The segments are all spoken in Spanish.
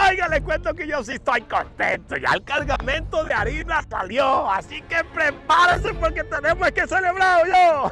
Oiga, le cuento que yo sí estoy contento. Ya el cargamento de harina salió. Así que prepárense porque tenemos que celebrar yo.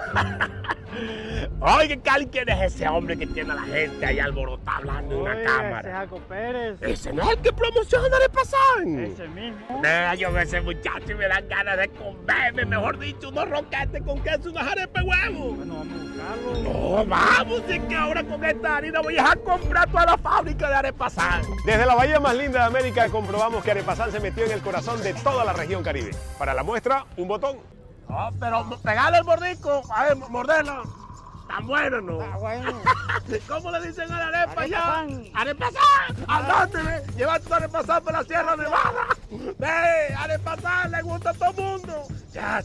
Oiga, Cali, ¿quién es ese hombre que tiene a la gente ahí alborotada hablando en una cámara? Ese Jaco Pérez. ¿Ese no es el que promociona Arepasan? Ese mismo. Yo veo ese muchacho y me dan ganas de comerme, mejor dicho, unos roquetes con queso y unas arepas de huevo. Bueno, vamos a buscarlo. No, vamos, es que ahora con esta harina voy a comprar toda la fábrica de Arepasan. Desde la bahía más linda de América comprobamos que Arepasan se metió en el corazón de toda la región Caribe. Para la muestra, un botón. No, pero pegale el bordico, a ver, morderlo. Tan bueno, ¿no? Ah, bueno. ¿Cómo le dicen a la arepa ya? Arepasan. ¡Arepasan! ¡Andate, ve! Lleva tu Arepasan por la Sierra Nevada. ¡Ve! ¡Arepasan! ¡Le gusta a todo el mundo! ¡Ya!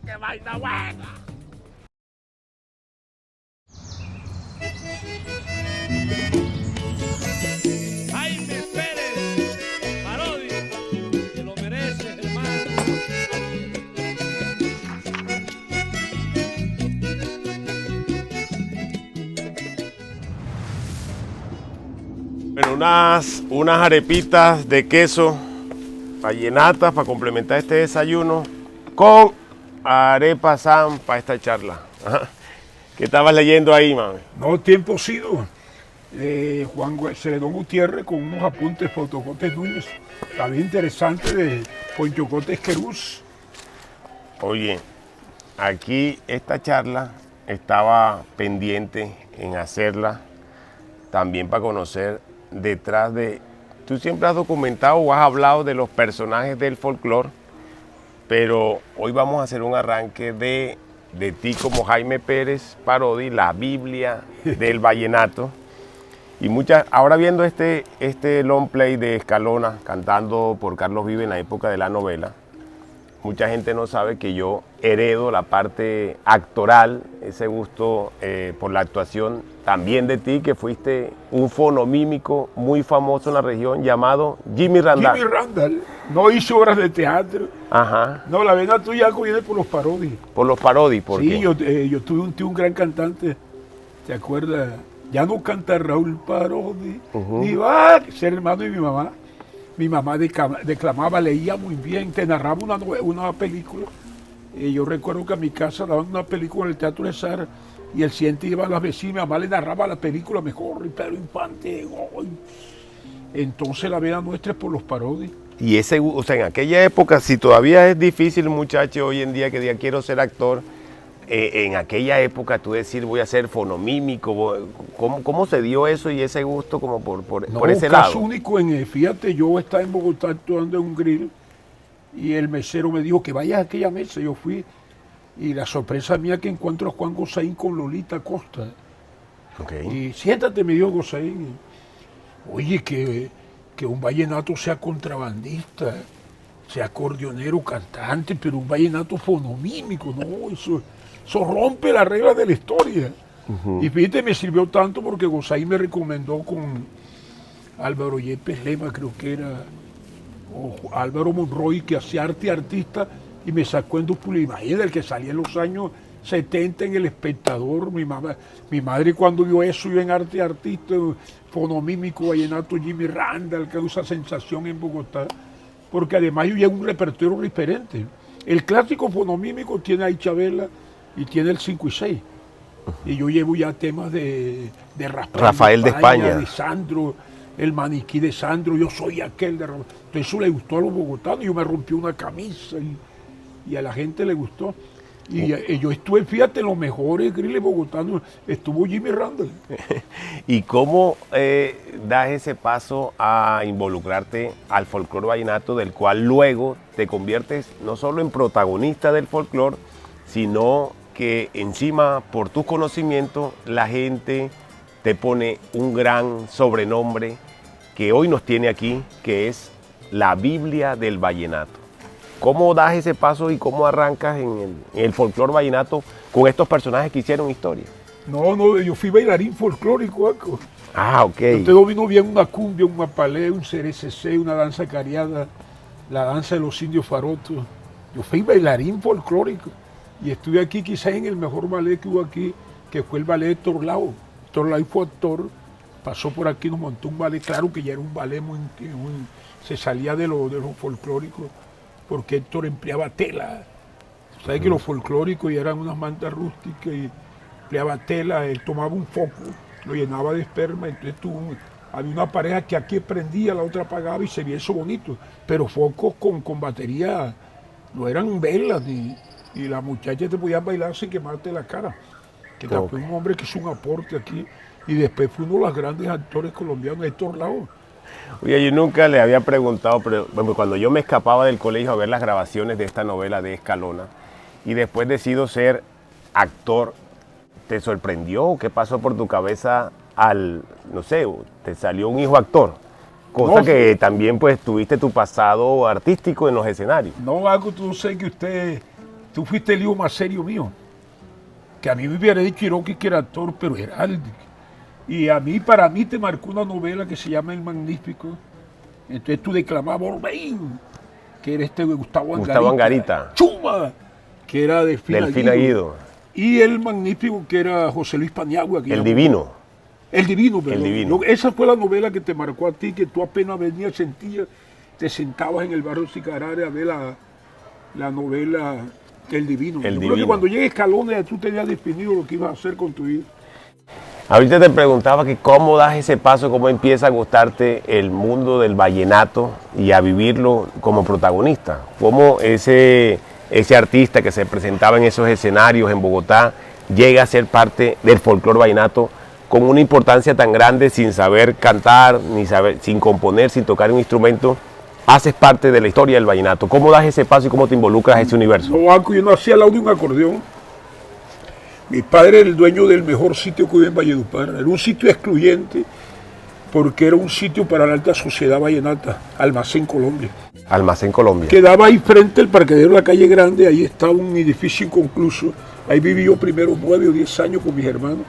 ¡Qué vaina buena! Jaime Pérez, parodia, te lo mereces, hermano. Bueno, unas arepitas de queso vallenatas para complementar este desayuno con Arepasan para esta charla. Ajá. ¿Qué estabas leyendo ahí, mami? No, tiempo sido. Juan Celedón Gutiérrez con unos apuntes por Tocotes Núñez. También interesante de Ponchocotes Querús. Oye, aquí esta charla estaba pendiente en hacerla también para conocer detrás de... Tú siempre has documentado o has hablado de los personajes del folclore, pero hoy vamos a hacer un arranque de ti como Jaime Pérez Parodi, la Biblia del vallenato. Y ahora viendo este long play de Escalona cantando por Carlos Vives en la época de la novela, mucha gente no sabe que yo heredo la parte actoral, ese gusto por la actuación también de ti, que fuiste un fonomímico muy famoso en la región llamado Jimmy Randall. Jimmy Randall no hizo obras de teatro. Ajá. No, la vena tuya viene por los parodias. Por los parodias, ¿por qué? Sí, yo tuve un tío, un gran cantante, ¿te acuerdas? Ya no canta Raúl Parodi, ni va, ser hermano de mi mamá. Mi mamá declamaba, leía muy bien, te narraba una película. Yo recuerdo que a mi casa daban una película en el Teatro de Sara y el siguiente iba a las vecinas, mi mamá le narraba la película mejor, Pedro Infante. Entonces la vida nuestra es por los parodias. Y o sea, en aquella época, si todavía es difícil, muchacho, hoy en día que diga quiero ser actor, en aquella época tú decir voy a ser fonomímico, ¿cómo se dio eso y ese gusto como por ese lado? Caso único fíjate, yo estaba en Bogotá actuando en un grill y el mesero me dijo que vayas a aquella mesa. Yo fui y la sorpresa mía que encuentro a Juan Gozaín con Lolita Costa. Okay. Y siéntate, me dijo Gozaín. Oye, que un vallenato sea contrabandista, sea acordeonero, cantante, pero un vallenato fonomímico, no, eso rompe las reglas de la historia. Y fíjate, me sirvió tanto porque Gozaín me recomendó con Álvaro Yepes Lema, creo que era, o Álvaro Monroy, que hacía arte y artista, y me sacó en Dupula. Imagínate, el que salía en los años 70 en El Espectador. Mi madre cuando vio eso, yo en arte y artista, fonomímico, vallenato, Jimmy Randall, que usa sensación en Bogotá, porque además yo llevo un repertorio diferente. El clásico fonomímico tiene a Ichabela y tiene el 5 y 6. Y yo llevo ya temas de Rafael de España, de Sandro, el maniquí de Sandro, yo soy aquel de Rafael. Entonces eso le gustó a los bogotanos, yo me rompí una camisa y a la gente le gustó. Y yo estuve, fíjate, en los mejores grilles bogotanos, estuvo Jimmy Randall. ¿Y cómo das ese paso a involucrarte al folclore vallenato, del cual luego te conviertes no solo en protagonista del folclore, sino que encima, por tus conocimientos, la gente te pone un gran sobrenombre que hoy nos tiene aquí, que es la Biblia del vallenato? ¿Cómo das ese paso y cómo arrancas en el folclore vallenato con estos personajes que hicieron historia? No, yo fui bailarín folclórico, Aco. Ah, ok. Yo domino bien una cumbia, un mapalé, un cerececé, una danza cariada, la danza de los indios farotos. Yo fui bailarín folclórico y estuve aquí quizás en el mejor ballet que hubo aquí, que fue el ballet de Torlao. Torlao fue actor pasó por aquí, nos montó un ballet, claro que ya era un ballet se salía de lo folclórico, porque Héctor empleaba tela. Sabes que los folclóricos ya eran unas mantas rústicas y empleaba tela, él tomaba un foco, lo llenaba de esperma, entonces había una pareja que aquí prendía, la otra apagaba y se veía eso bonito, pero focos con batería, no eran velas, y la muchacha te podía bailar sin quemarte la cara. Que fue un hombre que hizo un aporte aquí, y después fue uno de los grandes actores colombianos, Héctor Lavoe. Oye, yo nunca le había preguntado, pero bueno, cuando yo me escapaba del colegio a ver las grabaciones de esta novela de Escalona, y después decido ser actor, ¿te sorprendió? ¿Qué pasó por tu cabeza no sé, te salió un hijo actor? Cosa No, que también pues tuviste tu pasado artístico en los escenarios. No, algo tú sé que tú fuiste el hijo más serio mío. Que a mí me hubiera dicho Hiroki que era actor, pero era el... Y para mí te marcó una novela que se llama El Magnífico. Entonces tú declamabas Orbén, que era Gustavo Angarita. Chuma, que era Delfina Guido. Y El Magnífico, que era José Luis Paniagua. El Divino. El Divino, perdón. El Divino. Esa fue la novela que te marcó a ti, que tú apenas venías, sentías, te sentabas en el barrio Sicarare a ver la novela El Divino. Yo creo que cuando llegue Escalona ya tú tenías definido lo que ibas a hacer con tu vida. Ahorita te preguntaba que cómo das ese paso, cómo empieza a gustarte el mundo del vallenato y a vivirlo como protagonista. Cómo ese artista que se presentaba en esos escenarios en Bogotá llega a ser parte del folclore vallenato con una importancia tan grande, sin saber cantar, sin componer, sin tocar un instrumento, haces parte de la historia del vallenato. ¿Cómo das ese paso y cómo te involucras en ese universo? No, yo nací al lado de un acordeón. Mi padre era el dueño del mejor sitio que hubo en Valledupar. Era un sitio excluyente porque era un sitio para la alta sociedad vallenata, Almacén Colombia. Almacén Colombia. Quedaba ahí frente al parqueadero de la calle Grande, ahí estaba un edificio inconcluso. Ahí viví yo primero 9 o 10 años con mis hermanos.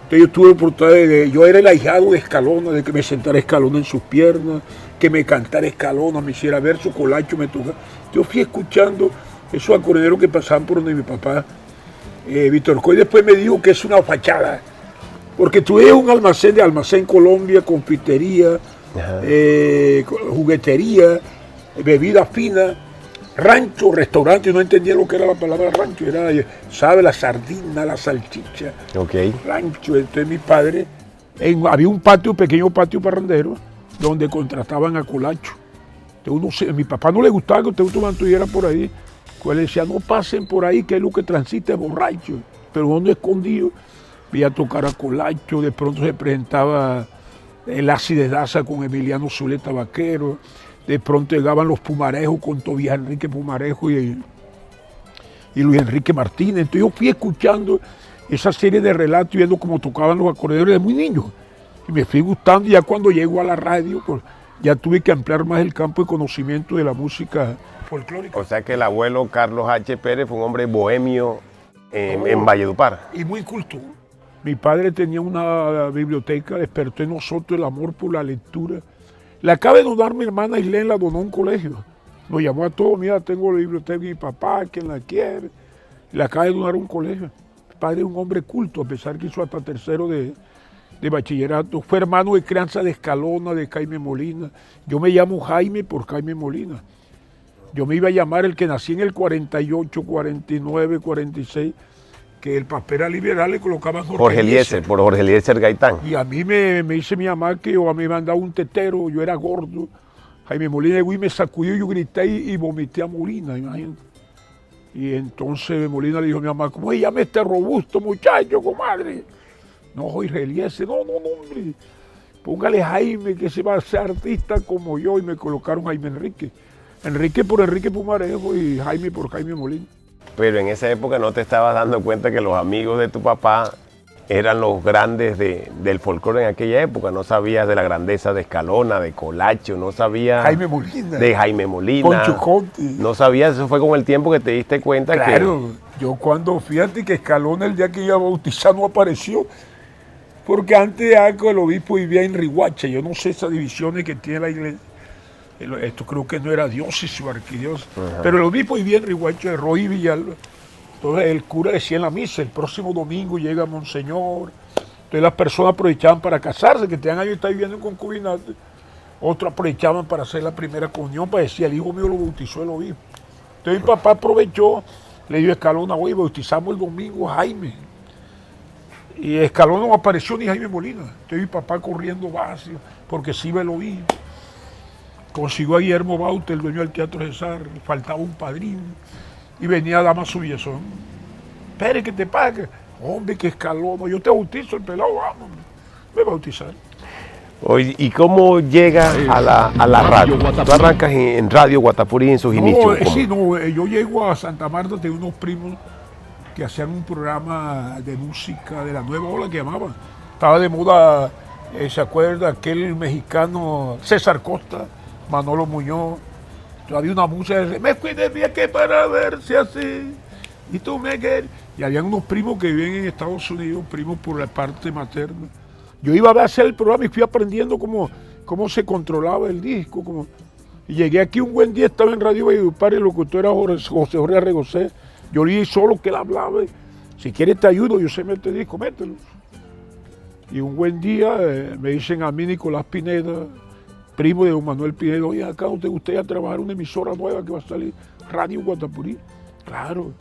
Entonces yo tuve oportunidad yo era el ahijado de Escalona, de que me sentara Escalona en sus piernas, que me cantara Escalona, me hiciera verso, colacho, me tocaba. Yo fui escuchando esos acordeoneros que pasaban por donde mi papá, Víctor Coy, después me dijo que es una fachada, porque tú eres un almacén de Almacén Colombia, confitería, juguetería, bebida fina, rancho, restaurante. No entendía lo que era la palabra rancho, era, ¿sabe? La sardina, la salchicha, rancho. Entonces mi padre, había un pequeño patio parrandero, donde contrataban a colacho. Entonces mi papá no le gustaba que usted mantuviera por ahí, pues le decía, no pasen por ahí, que es lo que transita borracho. Pero uno escondido, veía tocar a colacho, de pronto se presentaba el Ácido Daza con Emiliano Zuleta Vaquero, de pronto llegaban los Pumarejos con Tobías Enrique Pumarejo y Luis Enrique Martínez. Entonces yo fui escuchando esa serie de relatos y viendo cómo tocaban los acordeones de muy niño. Y me fui gustando, y ya cuando llego a la radio, pues ya tuve que ampliar más el campo de conocimiento de la música folclórica. O sea que el abuelo Carlos H. Pérez fue un hombre bohemio en Valledupar. Y muy culto. Mi padre tenía una biblioteca, despertó en nosotros el amor por la lectura. Le acaba de donar mi hermana Islén, la donó a un colegio. Nos llamó a todos, mira, tengo la biblioteca de mi papá, quien la quiere. Le acaba de donar a un colegio. Mi padre es un hombre culto, a pesar que hizo hasta tercero de bachillerato. Fue hermano de crianza de Escalona, de Jaime Molina. Yo me llamo Jaime por Jaime Molina. Yo me iba a llamar el que nací en el 48, 49, 46, que el papel era liberal, le colocaban Jorge Eliezer, por Jorge Eliezer Gaitán. Y a mí me dice mi mamá que a mí me han dado un tetero, yo era gordo. Jaime Molina llegó y me sacudió, yo grité y vomité a Molina, imagínate. Y entonces Molina le dijo a mi mamá, ¿cómo se llama este robusto muchacho, comadre? No, Jorge Eliezer, no, hombre. Póngale Jaime, que se va a ser artista como yo. Y me colocaron Jaime Enrique. Enrique por Enrique Pumarejo y Jaime por Jaime Molina. Pero en esa época no te estabas dando cuenta que los amigos de tu papá eran los grandes del folclore en aquella época. No sabías de la grandeza de Escalona, de Colacho, no sabías Jaime Molina. De Jaime Molina. Poncho Conti. No sabías, eso fue con el tiempo que te diste cuenta. Claro, yo cuando, fíjate que Escalona el día que iba a bautizar no apareció, porque antes el obispo vivía en Riguacha. Yo no sé esas divisiones que tiene la iglesia. Esto creo que no era diócesis o arquidiócesis, pero el obispo vivía en Riguacha de Roy Villalba. Entonces el cura decía en la misa, el próximo domingo llega Monseñor. Entonces Entonces las personas aprovechaban para casarse, que tenían años y estaban viviendo en concubinato. Otros aprovechaban para hacer la primera comunión, para decir, el hijo mío lo bautizó el obispo. Entonces mi papá aprovechó, le dio Escalona, oye, bautizamos el domingo a Jaime. Y Escalona no apareció ni Jaime Molina. Entonces mi papá corriendo vacío, porque sí iba el obispo. Consiguió a Guillermo Baute, el dueño del Teatro César, faltaba un padrino. Y venía Damaso Villazón. Espere que te pague. Hombre, que Escalona, yo te bautizo, el pelado, vamos. Me bautizaron. Oye, ¿y cómo llega a la radio? Tú arrancas en Radio Guatapurí en sus inicios. ¿Cómo? Yo llego a Santa Marta, tengo unos primos que hacían un programa de música de la nueva ola que llamaban. Estaba de moda, ¿se acuerda? Aquel mexicano César Costa, Manolo Muñoz. Había una música de me cuide bien que para verse así. Y tú me quieres. Y habían unos primos que viven en Estados Unidos, primos por la parte materna. Yo iba a hacer el programa y fui aprendiendo cómo se controlaba el disco. Y llegué aquí un buen día, estaba en Radio Valledupar, el locutor era José Jorge Arregocé. Yo le dije solo que él hablaba. Si quieres te ayudo, yo sé meter disco, mételo. Y un buen día me dicen a mí Nicolás Pineda, primo de don Manuel Pineda, oye, acá ¿no te gustaría trabajar una emisora nueva que va a salir? Radio Guatapurí. Claro.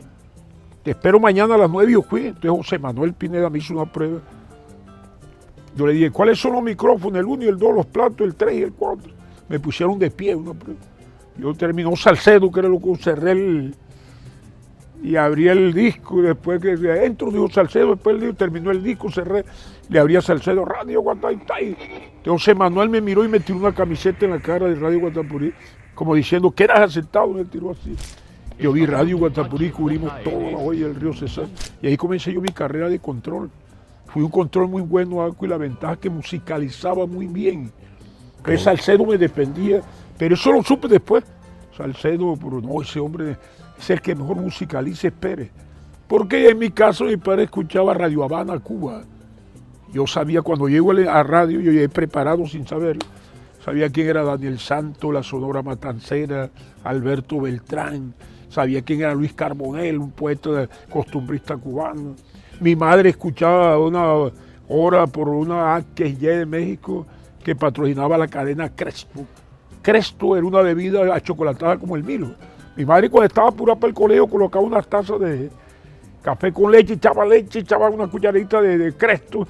Te espero mañana a las 9 y yo fui. Entonces José Manuel Pineda me hizo una prueba. Yo le dije, ¿cuáles son los micrófonos? El 1 y el 2, los platos, el 3 y el 4. Me pusieron de pie una prueba. Yo terminó Salcedo, que era lo que cerré y abrí el disco. Y después que entro, dijo Salcedo, después terminó el disco, cerré, le abría Salcedo, Radio Guatapurí. Entonces Manuel me miró y me tiró una camiseta en la cara de Radio Guatapurí, como diciendo, ¿qué eras aceptado? Me tiró así. Yo vi Radio Guatapurí, cubrimos toda la olla del río Cesar. Y ahí comencé yo mi carrera de control. Fui un control muy bueno, Arco, y la ventaja es que musicalizaba muy bien. Entonces Salcedo me defendía, pero eso lo supe después. Salcedo, pero no, ese hombre es el que mejor musicaliza, espere. Porque en mi caso mi padre escuchaba Radio Habana, Cuba. Yo sabía, cuando llego a radio, yo llegué preparado sin saberlo. Sabía quién era Daniel Santos, la Sonora Matancera, Alberto Beltrán. Sabía quién era Luis Carbonell, un poeta costumbrista cubano. Mi madre escuchaba una hora por una HY de México que patrocinaba la cadena Cresto. Cresto era una bebida achocolatada como el Milo. Mi madre cuando estaba pura para el colegio colocaba unas tazas de café con leche, echaba una cucharadita de Cresto,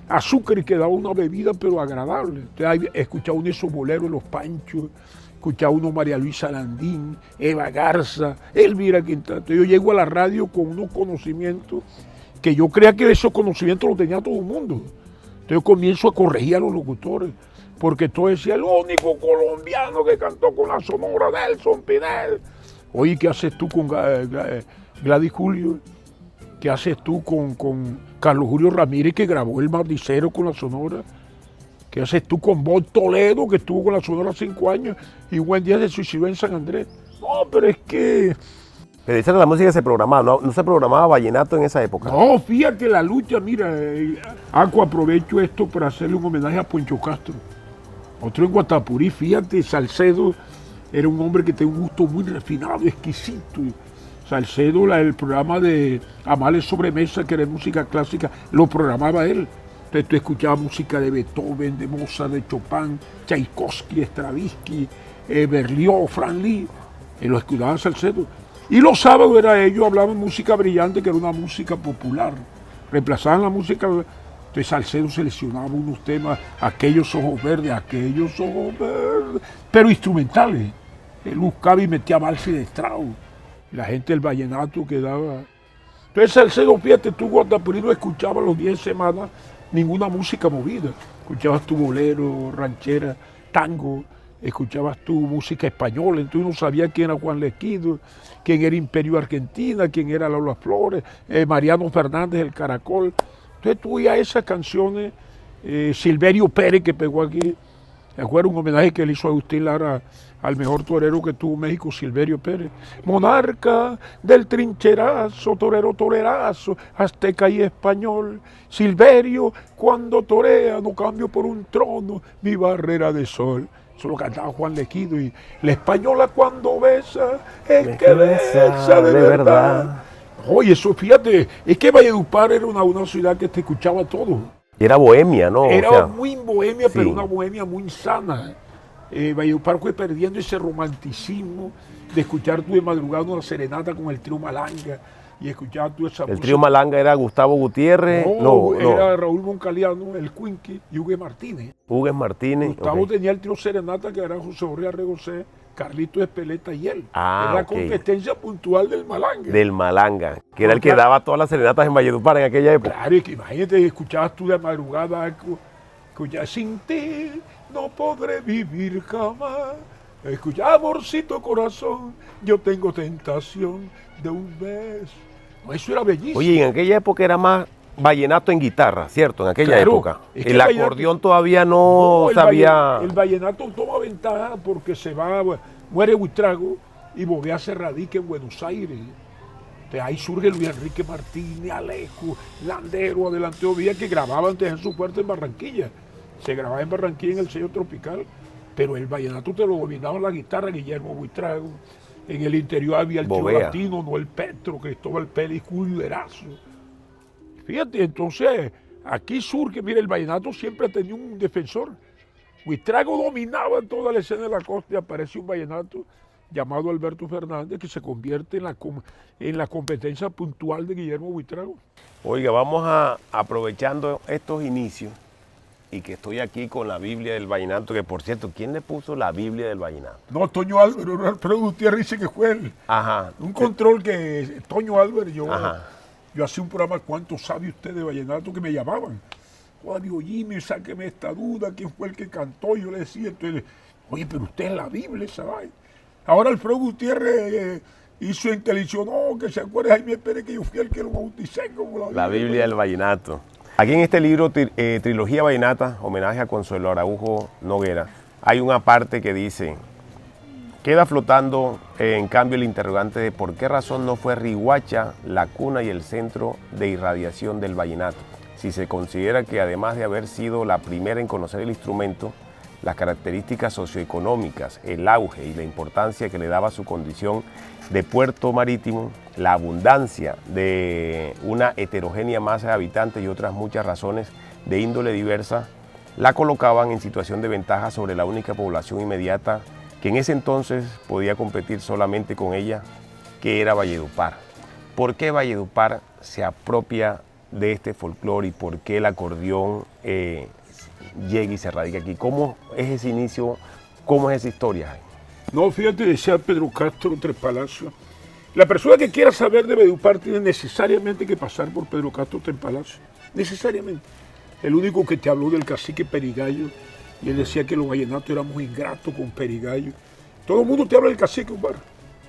azúcar y quedaba una bebida pero agradable. Entonces ahí escuchaba uno de esos boleros, Los Panchos, escuchaba uno María Luisa Landín, Eva Garza, Elvira Quintana. Entonces yo llego a la radio con unos conocimientos que yo creía que esos conocimientos los tenía todo el mundo. Entonces yo comienzo a corregir a los locutores, porque todo decía, el único colombiano que cantó con la Sonora, Nelson Pinel. Oye, ¿qué haces tú con Gladys Julio? ¿Qué haces tú con Carlos Julio Ramírez, que grabó El Mardicero con la Sonora? ¿Qué haces tú con Bob Toledo, que estuvo con la Sonora 5 años y un buen día se suicidó en San Andrés? No, pero es que... Pero esa era la música que se programaba, ¿no se programaba vallenato en esa época? No, fíjate la lucha, mira, aprovecho esto para hacerle un homenaje a Poncho Castro. Otro en Guatapurí, fíjate, Salcedo era un hombre que tenía un gusto muy refinado, exquisito. Salcedo, el programa de Amales Sobremesa, que era música clásica, lo programaba él. Entonces tú escuchabas música de Beethoven, de Mozart, de Chopin, Tchaikovsky, Stravinsky, Berlioz, Franz Liszt, y lo escuchaba Salcedo. Y los sábados ellos hablaban música brillante, que era una música popular. Reemplazaban la música. Entonces Salcedo seleccionaba unos temas, aquellos ojos verdes, pero instrumentales. Él buscaba y metía vals de Strauss. La gente del vallenato quedaba. Entonces Salcedo, fíjate, tú Guatapurí no escuchabas los 10 semanas ninguna música movida. Escuchabas tu bolero, ranchera, tango. Escuchabas tu música española, entonces uno sabía quién era Juan Lesquido, quién era Imperio Argentina, quién era Lola Flores, Mariano Fernández, El Caracol. Entonces tú oías esas canciones, Silverio Pérez, que pegó aquí, ¿te acuerdas? Un homenaje que le hizo a Agustín Lara al mejor torero que tuvo México, Silverio Pérez. Monarca del trincherazo, torero torerazo, azteca y español. Silverio, cuando torea, no cambio por un trono mi barrera de sol. Eso lo cantaba Juan Lesquido. Y la española cuando besa, es que besa de verdad. Oye, eso fíjate, es que Valledupar era una ciudad que te escuchaba todo. Y era bohemia, ¿no? Era O sea, muy bohemia, pero sí. una bohemia muy sana. Valledupar fue perdiendo ese romanticismo de escuchar tú de madrugada una serenata con el trío Malanga y escuchar tú esa el trío Malanga era Gustavo Gutiérrez, No, no, era Raúl Moncaliano, el Cuinqui y Hugo Martínez. Hugues Martínez. Gustavo ok. tenía el trío Serenata que era José Jorge Arregocé, Carlito Espeleta y él. Ah, era la ok. competencia puntual del Malanga. Del Malanga, que era el que Claro. daba todas las serenatas en Valledupar en aquella época. Claro, y que imagínate, escuchabas tú de madrugada, escuchabas sin ti no podré vivir jamás. Escuchaba amorcito corazón, yo tengo tentación de un beso. No, eso era bellísimo. Oye, y en aquella época era más vallenato en guitarra, ¿cierto? En aquella Claro, época. es que El el vallenato- acordeón todavía no el sabía... el vallenato toma ventaja porque se va, muere Buitrago y Bovea se radica en Buenos Aires. Entonces ahí surge Luis Enrique Martínez, Alejo, Landero, Adelanteo Vía, que grababan antes en su puerta en Barranquilla. Se grababa en Barranquilla en el sello Tropical, pero el vallenato te lo dominaba la guitarra Guillermo Buitrago. En el interior había el tío Bovea. Latino, Noel Petro, Cristóbal Pérez, Julio Erazo. Fíjate, entonces aquí surge, mira, el vallenato siempre ha tenido un defensor. Buitrago dominaba toda la escena de la costa y aparece un vallenato llamado Alberto Fernández que se convierte en la competencia puntual de Guillermo Buitrago. Oiga, vamos a, aprovechando estos inicios y que estoy aquí con la Biblia del Vallenato, que por cierto, ¿quién le puso la Biblia del Vallenato? No, Toño Álvaro, Alfredo Gutiérrez dice que fue él. Ajá. Un control que Toño Álvaro, Ajá. yo hacía un programa, ¿cuánto sabe usted de vallenato? Que me llamaban. Digo, Jimmy, sáqueme esta duda, ¿quién fue el que cantó? Yo le decía, entonces, oye, pero usted es la Biblia, esa vaina. Ahora Alfredo Gutiérrez hizo en televisión, no, que se acuerde Jaime Pérez que yo fui el que lo bauticé como La Biblia del Vallenato. Aquí en este libro, Trilogía Vallenata, homenaje a Consuelo Araujo Noguera, hay una parte que dice, queda flotando en cambio el interrogante de por qué razón no fue Riguacha la cuna y el centro de irradiación del vallenato, si se considera que además de haber sido la primera en conocer el instrumento, las características socioeconómicas, el auge y la importancia que le daba su condición de puerto marítimo, la abundancia de una heterogénea masa de habitantes y otras muchas razones de índole diversa, la colocaban en situación de ventaja sobre la única población inmediata que en ese entonces podía competir solamente con ella, que era Valledupar. ¿Por qué Valledupar se apropia de este folclore y por qué el acordeón llega y se radica aquí? ¿Cómo es ese inicio? ¿Cómo es esa historia? No, fíjate, decía Pedro Castro Tres Palacios. La persona que quiera saber de Valledupar tiene necesariamente que pasar por Pedro Castro Tres Palacios. Necesariamente. El único que te habló del cacique Perigallo, y él decía que los vallenatos éramos ingratos con Perigallo. Todo el mundo te habla del cacique, Omar.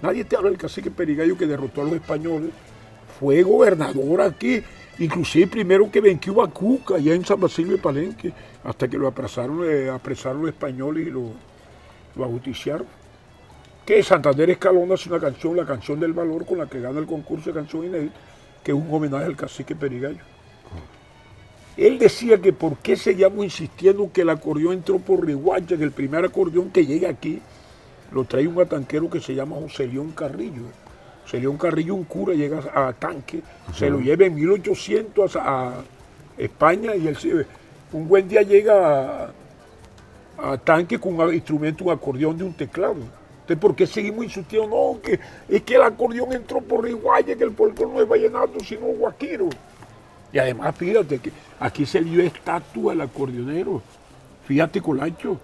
Nadie te habla del cacique Perigallo que derrotó a los españoles. Fue gobernador aquí, inclusive primero que venció a Cuca, allá en San Basilio de Palenque, hasta que lo apresaron los españoles y lo ajusticiaron. Que Santander Escalón hace una canción, la canción del valor, con la que gana el concurso de canción inédita, que es un homenaje al cacique Perigallo. Él decía que por qué seguíamos insistiendo que el acordeón entró por Riguacha, que el primer acordeón que llega aquí lo trae un atanquero que se llama José León Carrillo. José León Carrillo, un cura, llega a Tanque, se lo lleva en 1800 a España y un buen día llega a Tanque con un instrumento, un acordeón de un teclado. Entonces, ¿por qué seguimos insistiendo? No, que es que el acordeón entró por Riguacha, que el folclore no es vallenato, sino guaquiro. Y además, fíjate que aquí se dio estatua al acordeonero. Fíjate, Colacho.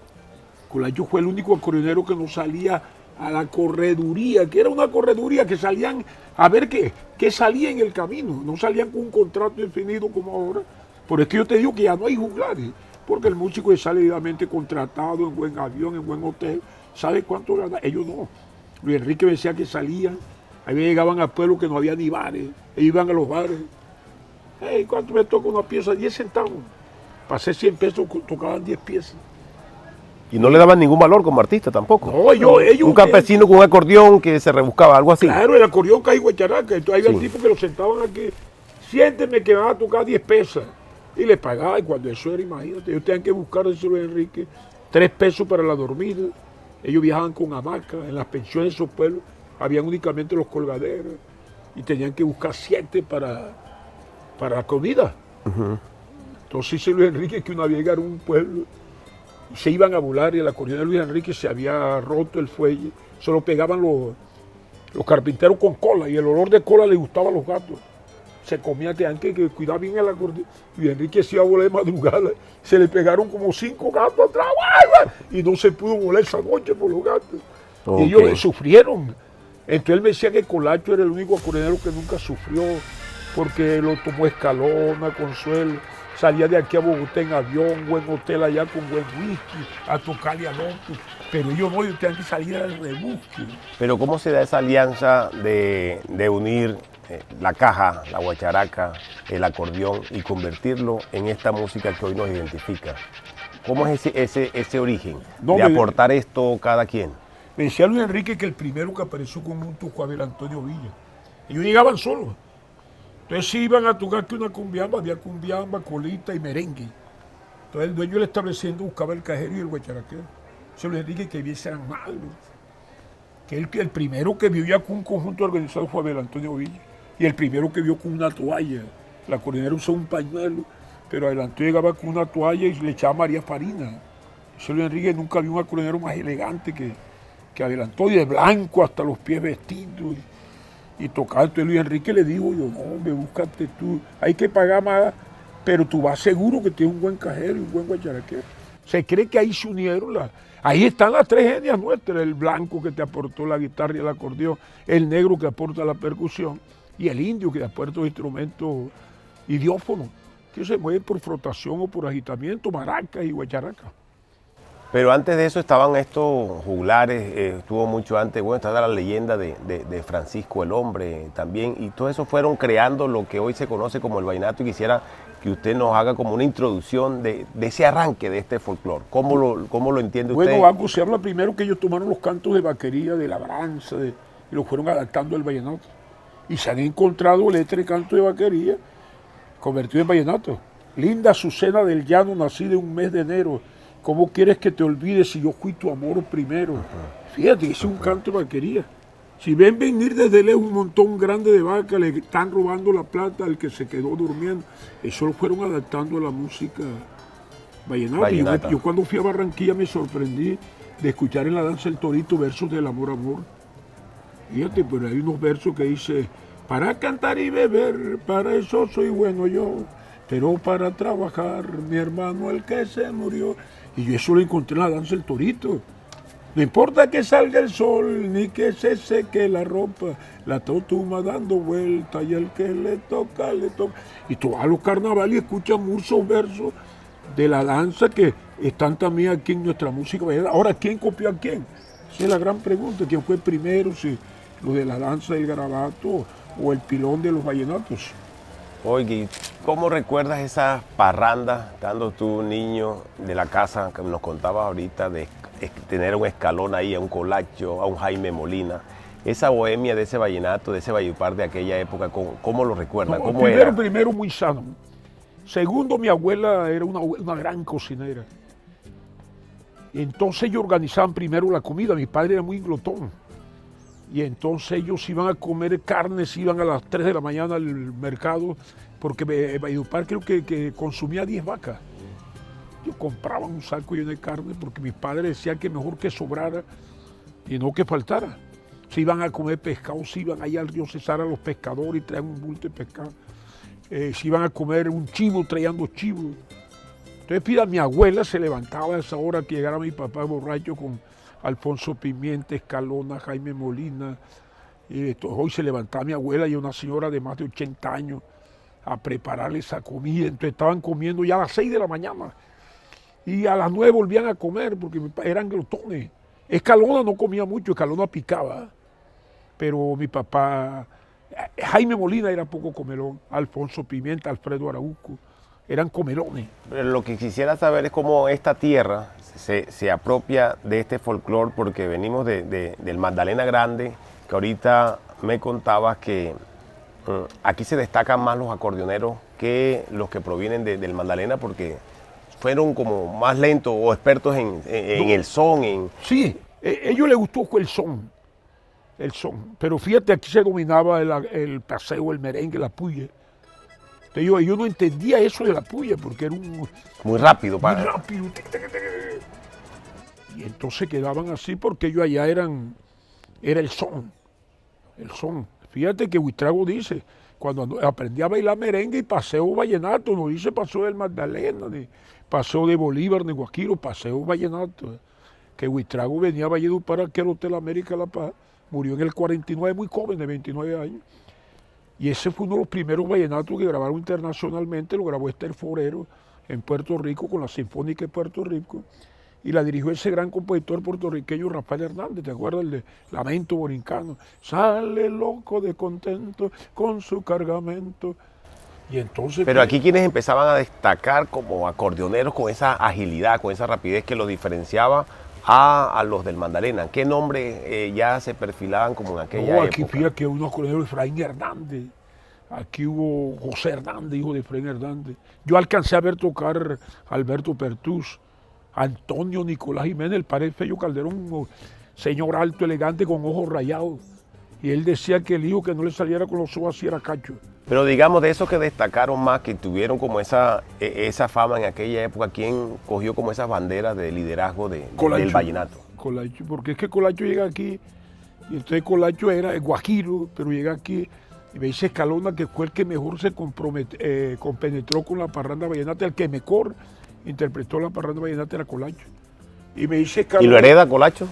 Colacho fue el único acordeonero que no salía a la correduría, que era una correduría que salían a ver qué salía en el camino. No salían con un contrato definido como ahora. Por eso que yo te digo que ya no hay juglares, porque el músico es salidamente contratado en buen avión, en buen hotel. ¿Sabe cuánto gana? Ellos no. Luis Enrique decía que salían, ahí llegaban al pueblo que no había ni bares, ellos iban a los bares. Hey, ¿cuánto me toca una pieza? 10 centavos. Pasé 100 pesos, tocaban 10 piezas. Y no le daban ningún valor como artista tampoco. No, ellos... Un campesino con un acordeón que se rebuscaba, algo así. Claro, el acordeón cae guacharaca. Entonces había Sí. tipos que lo sentaban aquí. Siénteme que van a tocar 10 pesos. Y les pagaba. Y cuando eso era, imagínate, ellos tenían que buscar, dice Luis Enrique, 3 pesos para la dormida. Ellos viajaban con hamaca. En las pensiones de esos pueblos habían únicamente los colgaderos. Y tenían que buscar 7 para la comida. Entonces dice Luis Enrique que una vez llegaron a un pueblo y se iban a volar y el acordeón de Luis Enrique se había roto el fuelle, se lo pegaban los carpinteros con cola y el olor de cola le gustaba a los gatos. Se comía, tenían que cuidar bien el acordeón. Luis Enrique se iba a volar de madrugada, se le pegaron como 5 gatos atrás y no se pudo volar esa noche por los gatos. Okay. Y ellos sufrieron. Entonces él me decía que Colacho era el único acordeonero que nunca sufrió, porque lo tomó Escalona, Consuelo, salía de aquí a Bogotá en avión, buen hotel allá con buen whisky, a tocarle a Lotus, pero ellos no, ellos tenían que salir al rebusque. Pero ¿cómo se da esa alianza de unir la caja, la guacharaca, el acordeón y convertirlo en esta música que hoy nos identifica? ¿Cómo es ese origen de aportar esto cada quien? Me decía Luis Enrique que el primero que apareció conjunto fue Abel Antonio Villa. Ellos llegaban solos. Entonces si iban a tocar que una cumbiamba, había cumbiamba, colita y merengue. Entonces el dueño del establecimiento buscaba el cajero y el guacharaquero. Entonces Luis Enrique que viese eran malos. Que el primero que vio ya con un conjunto organizado fue Abel Antonio Villa. Y el primero que vio con una toalla. La coordinadora usó un pañuelo, pero Abel Antonio llegaba con una toalla y le echaba María Farina. Entonces Luis Enrique nunca vio un acordeonero más elegante que Abel Antonio, de blanco hasta los pies vestidos. Y tocaba. Entonces Luis Enrique le dijo, yo, no, hombre, búscate tú, hay que pagar más, pero tú vas seguro que tienes un buen cajero y un buen guacharaquero. Se cree que ahí se unieron ahí están las 3 genias nuestras, el blanco que te aportó la guitarra y el acordeón, el negro que aporta la percusión y el indio que te aporta los instrumentos idiófonos, que se mueven por frotación o por agitamiento, maracas y guacharaca. Pero antes de eso estaban estos juglares, estuvo mucho antes, bueno, está la leyenda de Francisco el Hombre también, y todo eso fueron creando lo que hoy se conoce como el vallenato, y quisiera que usted nos haga como una introducción de ese arranque de este folclore. ¿Cómo lo entiende usted? Bueno, algo se habla primero que ellos tomaron los cantos de vaquería, de labranza, y los fueron adaptando al vallenato. Y se han encontrado letras de canto de vaquería convertido en vallenato. Linda Azucena del Llano, nacida en un mes de enero. ¿Cómo quieres que te olvides si yo fui tu amor primero? Fíjate, ese es un canto de vaquería. Si ven venir desde lejos un montón grande de vacas, le están robando la plata al que se quedó durmiendo. Eso lo fueron adaptando a la música vallenata. Yo cuando fui a Barranquilla me sorprendí de escuchar en la danza del torito versos del amor, amor. Fíjate, pero hay unos versos que dice, para cantar y beber, para eso soy bueno yo, pero para trabajar, mi hermano el que se murió. Y yo eso lo encontré en la danza del torito. No importa que salga el sol, ni que se seque la ropa, la totuma dando vuelta y el que le toca, le toca. Y tú vas a los carnavales y escuchas muchos versos de la danza que están también aquí en nuestra música. Ahora, ¿quién copió a quién? Esa es la gran pregunta. ¿Quién fue primero? Si lo de la danza del garabato o el pilón de los vallenatos. Oye, ¿cómo recuerdas esas parrandas, estando tú niño de la casa que nos contabas ahorita, de tener un Escalón ahí, a un Colacho, a un Jaime Molina? Esa bohemia de ese vallenato, de ese Valledupar de aquella época, ¿cómo lo recuerdas? No, ¿Cómo era? Primero, muy sano. Segundo, mi abuela era una gran cocinera. Y entonces ellos organizaban primero la comida. Mi padre era muy glotón. Y entonces ellos iban a comer carnes, iban a las 3 de la mañana al mercado, porque Valledupar creo que consumía 10 vacas. Yo compraba un saco lleno de carne porque mi padre decía que mejor que sobrara y no que faltara. Se iban a comer pescado, se iban allá al río Cesar a los pescadores y traían un bulto de pescado. Se iban a comer un chivo, traían 2 chivos. Entonces, pida, mi abuela se levantaba a esa hora que llegara mi papá borracho con Alfonso Pimienta, Escalona, Jaime Molina. Hoy se levantaba mi abuela y una señora de más de 80 años a prepararle esa comida. Entonces estaban comiendo ya a las 6 de la mañana. Y a las 9 volvían a comer porque eran glotones. Escalona no comía mucho, Escalona picaba. Pero mi papá, Jaime Molina era poco comelón, Alfonso Pimienta, Alfredo Arauco, eran comelones. Pero lo que quisiera saber es cómo esta tierra se apropia de este folclore, porque venimos del Magdalena Grande, que ahorita me contabas que aquí se destacan más los acordeoneros que los que provienen del Magdalena, porque fueron como más lentos o expertos en el son. Sí, a ellos les gustó el son, pero fíjate, aquí se dominaba el paseo, el merengue, la puya. Entonces yo no entendía eso de la puya, porque era un... Muy rápido, muy para. rápido. Y entonces quedaban así porque ellos allá era el son. Fíjate que Huitrago dice, cuando aprendí a bailar merengue y paseo vallenato, no dice paseo del Magdalena, ni paseo de Bolívar, ni Guajiro, paseo vallenato. Que Huitrago venía a Valledupar, aquí al Hotel América La Paz, murió en el 49, muy joven, de 29 años. Y ese fue uno de los primeros vallenatos que grabaron internacionalmente, lo grabó Esther Forero en Puerto Rico con la Sinfónica de Puerto Rico. Y la dirigió ese gran compositor puertorriqueño Rafael Hernández, ¿te acuerdas? El de Lamento Borincano. Sale loco de contento con su cargamento. Y entonces... Pero aquí quienes empezaban a destacar como acordeoneros con esa agilidad, con esa rapidez que los diferenciaba a los del Magdalena. ¿Qué nombre ya se perfilaban como en aquella no, aquí época? fíjate que unos acordeoneros, Efraín Hernández. Aquí hubo José Hernández, hijo de Efraín Hernández. Yo alcancé a ver tocar a Alberto Pertús, Antonio Nicolás Jiménez, el padre de Fello Calderón, un señor alto, elegante, con ojos rayados. Y él decía que el hijo que no le saliera con los ojos así era cacho. Pero digamos, de esos que destacaron más, que tuvieron como esa fama en aquella época, ¿quién cogió como esas banderas de liderazgo del vallenato? Colacho, porque es que Colacho llega aquí, y entonces Colacho era el guajiro, pero llega aquí, y me dice Escalona que fue el que mejor se compenetró con la parranda vallenata, el que mejor interpretó la parranda vallenata era Colacho. Y me dice Escalona... ¿Y lo hereda Colacho?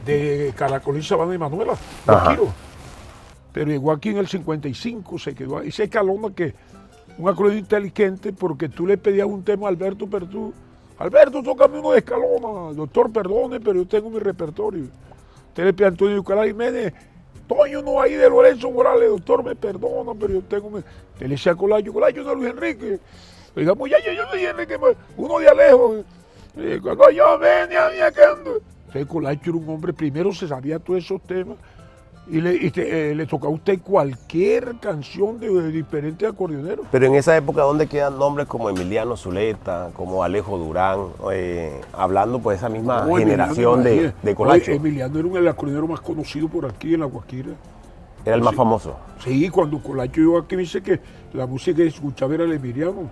De Caracolí, Sabana y Manuela, Ajá. guajiro. Pero llegó aquí en el 55, se quedó ahí. Dice Escalona que un acordeón inteligente porque tú le pedías un tema a Alberto Pertú. Alberto, tócame uno de Escalona. Doctor, perdone, pero yo tengo mi repertorio. Usted le pide a Antonio Nicolás Jiménez, Toño no ahí de Lorenzo Morales, doctor, me perdona, pero yo tengo mi... Él le decía a Colacho no Luis Enrique. Oiga, muchacho, yo no soy Enrique, uno de Alejo. Cuando yo venía viajando. Entonces Colacho era un hombre, primero se sabía todos esos temas. Y le tocaba a usted cualquier canción de diferentes acordeoneros. Pero en esa época, ¿dónde quedan nombres como Emiliano Zuleta, como Alejo Durán, hablando pues esa misma generación de Colacho? Emiliano era el acordeonero más conocido por aquí en La Guajira. Era el más famoso. Sí, cuando Colacho llegó aquí me dice que la música que escuchaba era el Emiliano.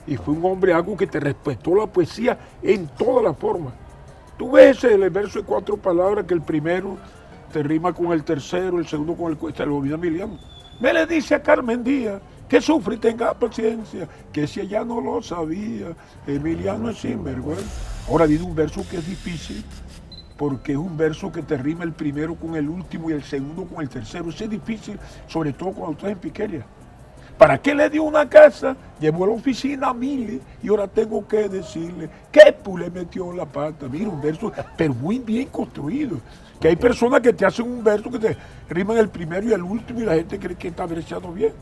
Y fue un hombre algo que te respetó la poesía en todas las formas. Tú ves el verso de 4 palabras que el primero te rima con el tercero, el segundo con el te lo olvida Emiliano. Me le dice a Carmen Díaz que sufre y tenga paciencia, que si ella no lo sabía, Emiliano es sinvergüenza. Ahora viene un verso que es difícil, porque es un verso que te rima el primero con el último y el segundo con el tercero. Eso es difícil, sobre todo cuando estás en Piqueria. ¿Para qué le dio una casa? Llevó a la oficina a Mili y ahora tengo que decirle que le metió la pata. Mira, un verso, pero muy bien construido. Que hay personas que te hacen un verso que te riman el primero y el último y la gente cree que está verseando bien.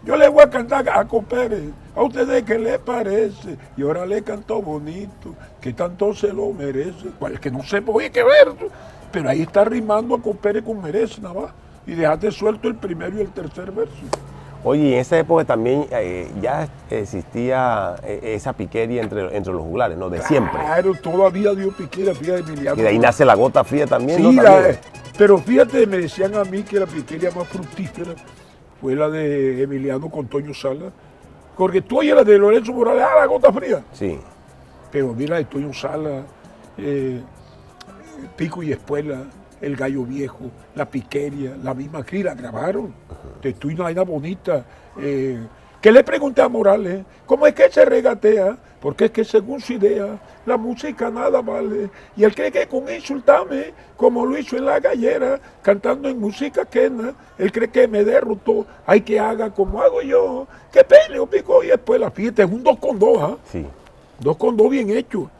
Yo le voy a cantar a Copérez, a ustedes qué les parece, y ahora le cantó bonito, que tanto se lo merece. Pues que no sepa, oye, qué verso, pero ahí está rimando a Copérez con merece nada más, y dejaste suelto el primero y el tercer verso. Oye, en esa época también ya existía esa piquería entre los juglares, ¿no? De siempre. Claro, todavía dio piquería, fíjate, Emiliano. Y de ahí nace la gota fría también, Sí, ¿no? También. pero fíjate, me decían a mí que la piquería más fructífera fue la de Emiliano con Toño Sala. Porque tú oyes la de Lorenzo Morales, la gota fría. Sí. Pero mira, de Toño Sala, Pico y Espuela, El Gallo Viejo, La Piqueria, la misma Cri, la grabaron. Te estoy una vaina bonita. Que le pregunté a Morales, ¿cómo es que se regatea? Porque es que según su idea, la música nada vale. Y él cree que con insultarme, como lo hizo en La Gallera, cantando en música quena, él cree que me derrotó. Hay que haga como hago yo, que peleo, Pico y Espuela. Fíjate, es un 2 con 2, ¿ah? Sí. 2 con 2 bien hecho.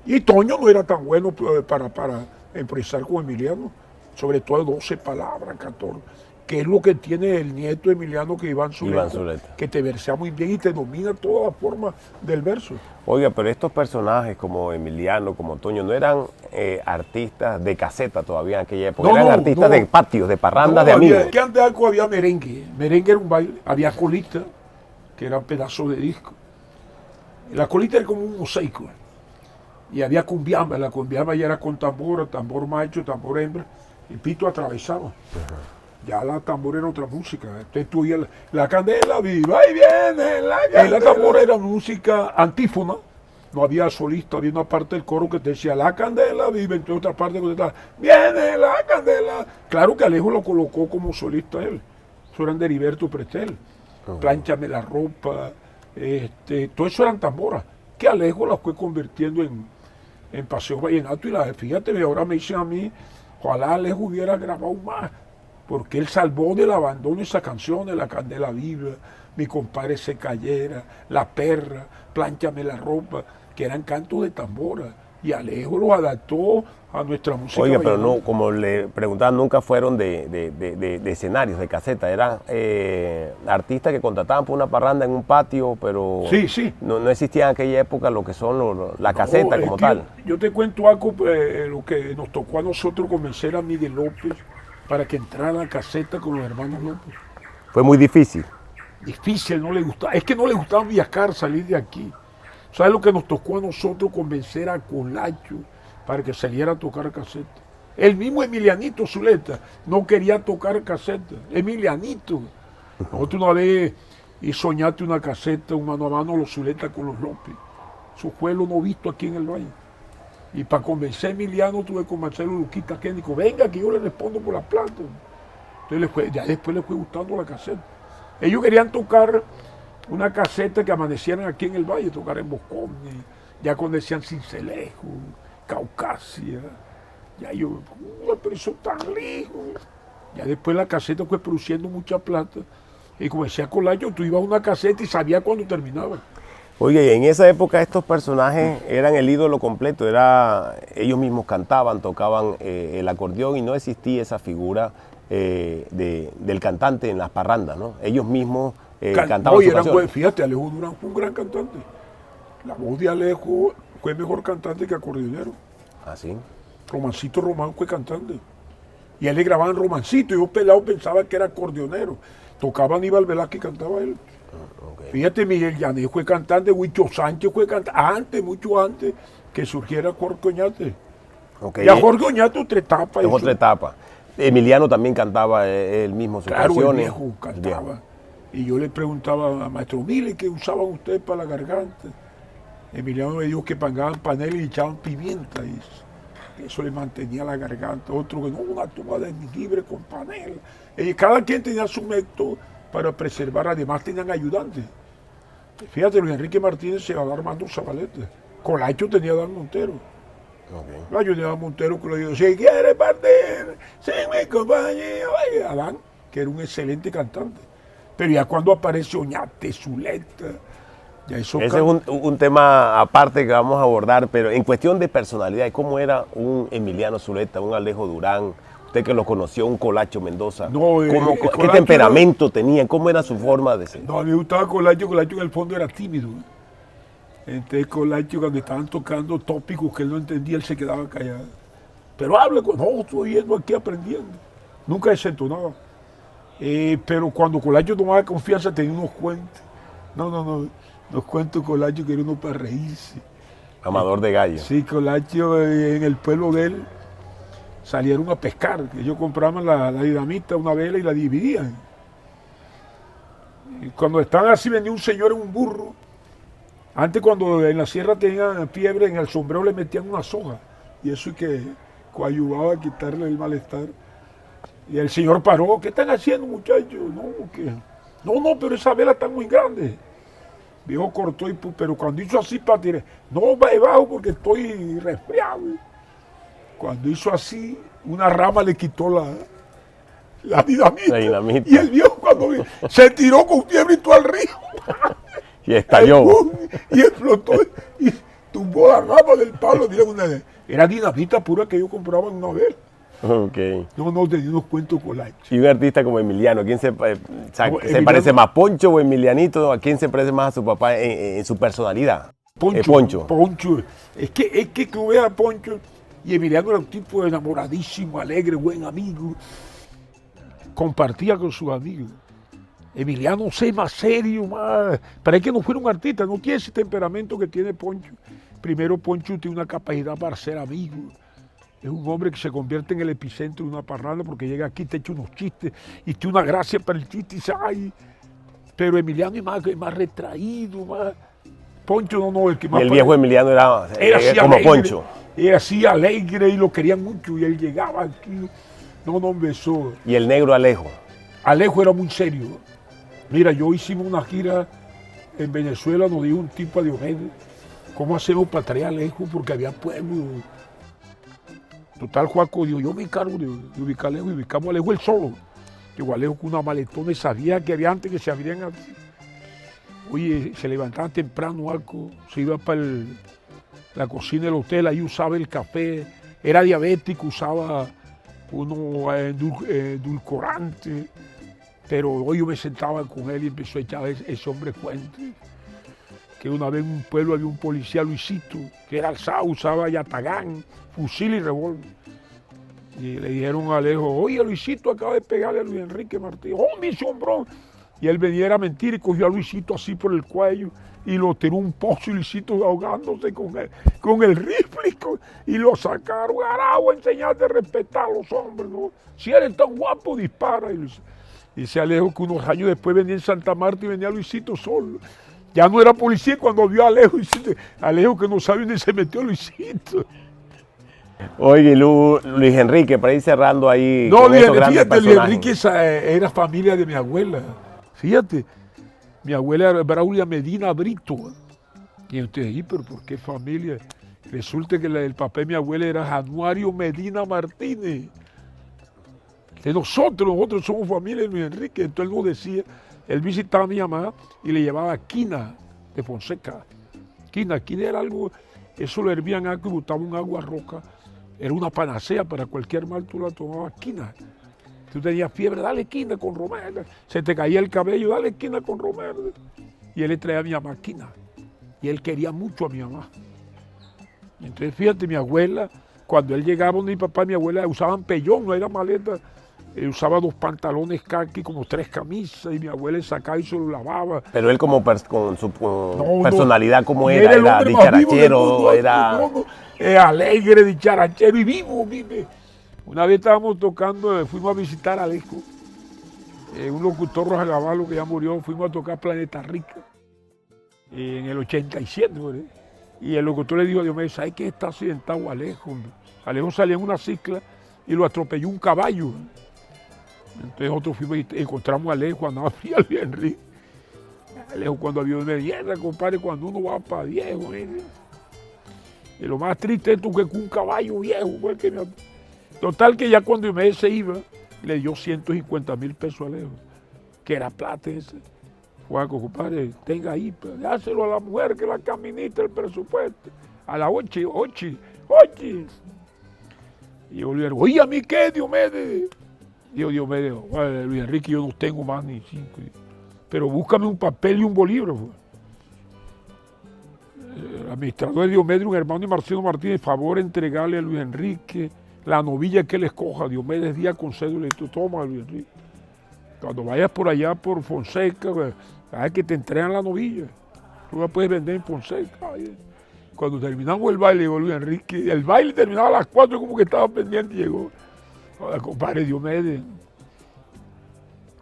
Y Toño no era tan bueno para improvisar con Emiliano, sobre todo 12 palabras, 14, que es lo que tiene el nieto de Emiliano, que Iván Zuleta, que te versea muy bien y te domina toda la forma del verso. Oiga, pero estos personajes como Emiliano, como Toño, no eran artistas de caseta todavía en aquella época, eran artistas de patios, de parrandas, de amigos. Que antes había merengue, merengue era un baile, había colita, que era un pedazo de disco. La colita era como un mosaico. Y había cumbiamba, la cumbiamba ya era con tambor, tambor macho, tambor hembra, y pito atravesaba. Ya la tambora era otra música. Entonces tú oías la candela viva, ahí viene la candela. La tambora era música antífona. No había solista, había una parte del coro que te decía la candela viva, entonces otra parte que te estaba, viene la candela. Claro que Alejo lo colocó como solista él. Eso eran de Heriberto Pretel. Plánchame la ropa, todo eso eran tamboras. Que Alejo las fue convirtiendo en Paseo Vallenato y fíjate, ahora me dicen a mí, ojalá Alejo hubiera grabado más, porque él salvó del abandono esas canciones, La Candela Viva, Mi Compadre Se Cayera, La Perra, Plánchame la Ropa, que eran cantos de tambora, y Alejo los adaptó a nuestra música. Oiga, pero vallenata. no, como le preguntaba, nunca fueron de escenarios, de caseta, eran artistas que contrataban por una parranda en un patio, pero Sí. no existía en aquella época lo que son la caseta No, como es que tal. Yo te cuento algo, lo que nos tocó a nosotros convencer a Miguel López para que entrara a la caseta con los hermanos López. Fue muy difícil. Difícil, no le gustaba. Es que no le gustaba viajar, salir de aquí. ¿Sabes lo que nos tocó a nosotros convencer a Colacho para que saliera a tocar caseta? El mismo Emilianito Zuleta no quería tocar caseta. Emilianito. Nosotros una vez y soñaste una caseta, un mano a mano, los Zuleta con los López. Eso fue lo no visto aquí en el Valle. Y para convencer a Emiliano tuve que convencer a Luquita Kénico. Venga, que yo le respondo por la plata. Entonces ya después le fue gustando la caseta. Ellos querían tocar una caseta que amanecieran aquí en el Valle, tocar en Boscón, ya cuando decían Cincelejo, Caucasia, ya yo, pero eso tan lejos. Ya después la caseta fue produciendo mucha plata, y como decía Colacho, tú ibas a una caseta y sabías cuándo terminaba. Oye, y en esa época estos personajes eran el ídolo completo, ellos mismos cantaban, tocaban el acordeón y no existía esa figura del cantante en las parrandas, ¿no? Ellos mismos cantaban sus canciones. Fíjate, Alejo Durán fue un gran cantante. La voz de Alejo fue mejor cantante que acordeonero. ¿Ah, sí? Romancito Román fue cantante. Y a él le grababan Romancito, y yo pelado pensaba que era acordeonero. Tocaba Aníbal Velázquez y cantaba él. Okay. Fíjate, Miguel Llanes fue cantante, Huicho Sánchez fue cantante, mucho antes que surgiera Jorge Oñate. Okay. Y a Jorge Oñate otra etapa. Es otra etapa. Emiliano también cantaba él mismo sus Claro, canciones. el viejo cantaba. Y yo le preguntaba a Maestro Mile, ¿qué usaban ustedes para la garganta? Emiliano me dijo que pagaban paneles y echaban pimienta. Y eso le mantenía la garganta. Otro que no, una toma de jengibre con panela. Cada quien tenía su método para preservar. Además tenían ayudantes. Fíjate, Luis Enrique Martínez se va a dar Armando Zabaleta. Colacho tenía a Dan Montero. Okay. Yo tenía a Montero que le dijo, si quiere partir, sin mi compañía. Oye, Adán, que era un excelente cantante. Pero ya cuando aparece Oñate, Zuleta, ya eso... Ese es un tema aparte que vamos a abordar, pero en cuestión de personalidad, ¿cómo era un Emiliano Zuleta, un Alejo Durán? Usted que lo conoció, un Colacho Mendoza. No, ¿Qué Colacho temperamento tenía? ¿Cómo era su forma de ser? No, a mí me gustaba Colacho en el fondo era tímido. Entonces Colacho cuando estaban tocando tópicos que él no entendía, él se quedaba callado. Pero hable con nosotros, estoy yendo aquí aprendiendo. Nunca desentonaba. Pero cuando Colacho tomaba confianza tenía unos cuentos. No, los cuentos Colacho que era uno para reírse. Amador de gallo. Sí, Colacho en el pueblo de él salieron a pescar. Ellos compraban la dinamita, una vela y la dividían. Y cuando estaban así venía un señor en un burro. Antes cuando en la sierra tenían fiebre, en el sombrero le metían una soga. Y eso es que ayudaba a quitarle el malestar. Y el señor paró, ¿qué están haciendo, muchachos? No, pero esa vela está muy grande. Viejo cortó, pero cuando hizo así para tirar, no, va debajo porque estoy resfriado. Cuando hizo así, una rama le quitó la dinamita. La dinamita. Y el viejo cuando se tiró con fiebre y todo al río. Y estalló. Y explotó y tumbó la rama del palo. Era dinamita pura que yo compraba en una vela. Okay. No, tenía unos cuentos Colacho. Y un artista como Emiliano, ¿quién se Emiliano, parece más, Poncho o Emilianito? ¿A quién se parece más a su papá en su personalidad? Poncho. Es que tú veas a Poncho, y Emiliano era un tipo enamoradísimo, alegre, buen amigo. Compartía con sus amigos. Emiliano más serio, más... Pero es que no fuera un artista, no tiene ese temperamento que tiene Poncho. Primero, Poncho tiene una capacidad para ser amigo. Es un hombre que se convierte en el epicentro de una parranda porque llega aquí, te echa unos chistes y tiene una gracia para el chiste y dice, ay. Pero Emiliano es más retraído, más... Poncho no, el que más... Y el viejo Emiliano era así como alegre, Poncho. Era así alegre y lo querían mucho y él llegaba aquí. No, besó. Y el negro Alejo. Alejo era muy serio. Mira, yo hicimos una gira en Venezuela, nos dijo un tipo a Diomedes, ¿cómo hacemos para traer a Alejo? Porque había pueblo. Total, Juaco dijo, yo me encargo de ubicar a Alejo y ubicamos a Alejo él solo. Llegó Alejo con una maletona y sabía que había antes que se abrían así. Oye, se levantaba temprano, Juaco, se iba para la cocina del hotel, ahí usaba el café, era diabético, usaba uno edulcorante, pero hoy yo me sentaba con él y empezó a echar ese hombre cuentos. Que una vez en un pueblo había un policía, Luisito, que era alzado, usaba yatagán, fusil y revólver. Y le dijeron a Alejo, oye, Luisito acaba de pegarle a Luis Enrique Martínez. ¡Oh, mi sombrón! Y él venía a mentir y cogió a Luisito así por el cuello y lo tiró un pozo y Luisito ahogándose con el rifle y lo sacaron. Aragua, enseñarte a respetar a los hombres, ¿no? Si eres tan guapo, dispara. Y se Alejo que unos años después venía en Santa Marta y venía Luisito solo. Ya no era policía cuando vio a Alejo, Alejo que no sabe dónde se metió Luisito. Oye, Luis Enrique, para ir cerrando ahí. No, con esos fíjate, grandes Luis personajes. Enrique era familia de mi abuela. Fíjate, mi abuela era Braulia Medina Brito. Y entonces, ¿y pero por qué familia? Resulta que el papá de mi abuela era Januario Medina Martínez. De nosotros somos familia de Luis Enrique. Entonces él nos decía, él visitaba a mi mamá y le llevaba quina de Fonseca. Quina era algo, eso lo hervían agua y botaban un agua roca. Era una panacea para cualquier mal, tú la tomabas quina. Tú tenías fiebre, dale quina con romero. Se te caía el cabello, dale quina con romero. Y él le traía a mi mamá quina. Y él quería mucho a mi mamá. Y entonces fíjate, mi abuela, cuando él llegaba donde mi papá y mi abuela usaban pellón, no era maleta. Él usaba 2 pantalones caqui, como 3 camisas, y mi abuela le sacaba y se lo lavaba. Pero él con su personalidad, como era el hombre más vivo dicharachero, del mundo, era... alegre, dicharachero y vivo, vive. Una vez estábamos tocando, fuimos a visitar a Alejo, un locutor Roja Gavalo que ya murió, fuimos a tocar Planeta Rica en el 87, ¿verdad? Y el locutor le dijo a Diomedes, ¿sabes qué está accidentado Alejo? Alejo salía en una cicla y lo atropelló un caballo. Entonces nosotros fuimos y encontramos a Alejo, andaba fría Luis Enrique. Alejo cuando vio de mierda, compadre, cuando uno va para viejo, mire. Y lo más triste es que un caballo viejo fue el que me... Total que ya cuando Diomedes se iba, le dio 150,000 pesos a Alejo, que era plata ese. Juaco, compadre, tenga ahí, pues, dáselo a la mujer que la caminita el presupuesto. A la 8. Y yo le digo, oye, ¿a mí qué, Diomedes? Dijo Diomedes, bueno, Luis Enrique, yo no tengo más ni 5. Pero búscame un papel y un bolígrafo. El administrador de Diomedes, un hermano de Marcelo Martínez, favor entregarle a Luis Enrique la novilla que él escoja. Diomedes Díaz con cédula, y tú toma, Luis Enrique. Cuando vayas por allá por Fonseca, sabes que te entregan la novilla. Tú la puedes vender en Fonseca. Cuando terminamos el baile, llegó Luis Enrique. El baile terminaba a las 4, como que estaba pendiente y llegó. Hola, compadre Diomedes.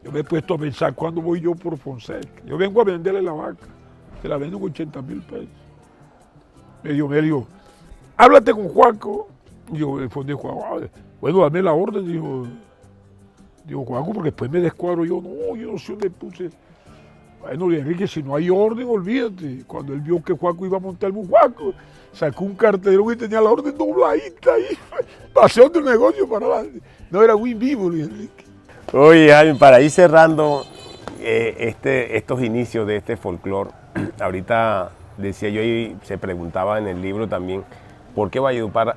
Yo me he puesto a pensar, ¿cuándo voy yo por Fonseca? Yo vengo a venderle la vaca. Se la vendo con 80,000 pesos. Me dijo, háblate con Juaco. Y yo respondí, bueno, dame la orden. Digo, Juaco, porque después me descuadro yo. No, yo no sé dónde puse. Bueno, Luis Enrique, si no hay orden, olvídate. Cuando él vio que Juaco iba a montar un Juaco, sacó un carterón y tenía la orden dobladita ahí. Pasé otro negocio para adelante. No, era muy vivo, Luis Enrique. Oye, Jaime, para ir cerrando estos inicios de este folclore, ahorita decía yo y se preguntaba en el libro también, ¿por qué Valledupar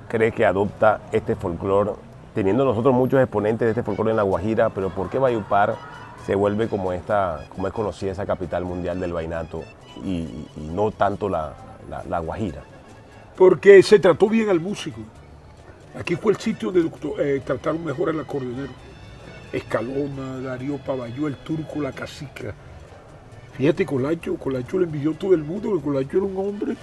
cree que adopta este folclore, teniendo nosotros muchos exponentes de este folclore en La Guajira, pero por qué Valledupar se vuelve como es conocida esa capital mundial del vallenato y no tanto la Guajira? Porque se trató bien al músico. Aquí fue el sitio donde trataron mejor al acordeonero. Escalona, Darío Pavalló, el Turco, la Cacica. Fíjate, Colacho le envidió todo el mundo, porque Colacho era un hombre